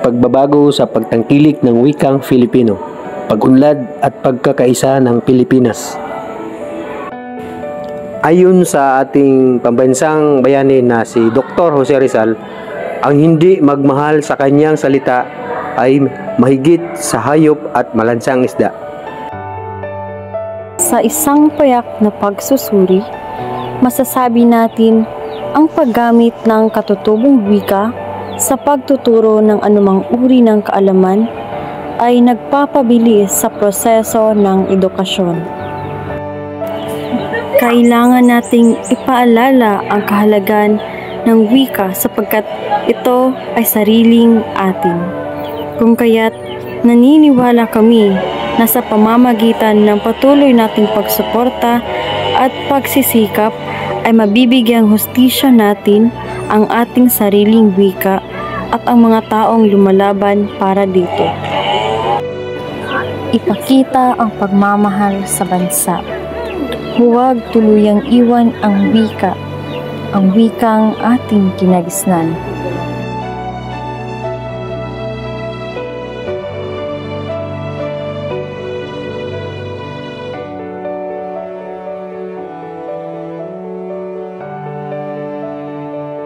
pagbabago sa pagtangkilik ng wikang Filipino, pag-unlad at pagkakaisa ng Pilipinas. Ayon sa ating pambansang bayani na si Dr. Jose Rizal, ang hindi magmahal sa kanyang salita ay mahigit sa hayop at malansang isda. Sa isang payak na pagsusuri, masasabi natin ang paggamit ng katutubong wika sa pagtuturo ng anumang uri ng kaalaman ay nagpapabilis sa proseso ng edukasyon. Kailangan nating ipaalala ang kahalagahan ng wika sapagkat ito ay sariling atin. Kung kaya't naniniwala kami na sa pamamagitan ng patuloy nating pagsuporta at pagsisikap ay mabibigyang hustisya natin ang ating sariling wika at ang mga taong lumalaban para dito. Ipakita ang pagmamahal sa bansa. Huwag tuluyang iwan ang wikang ating kinagisnan.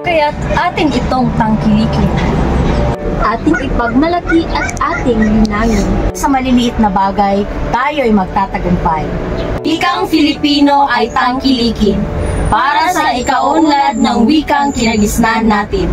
Kaya't atin itong tangkilikin. Ating ipagmalaki at ating linangin. Sa maliliit na bagay, tayo'y magtatagumpay. Wikang Filipino ay tangkilikin para sa ikaunlad ng wikang kinagisnan natin.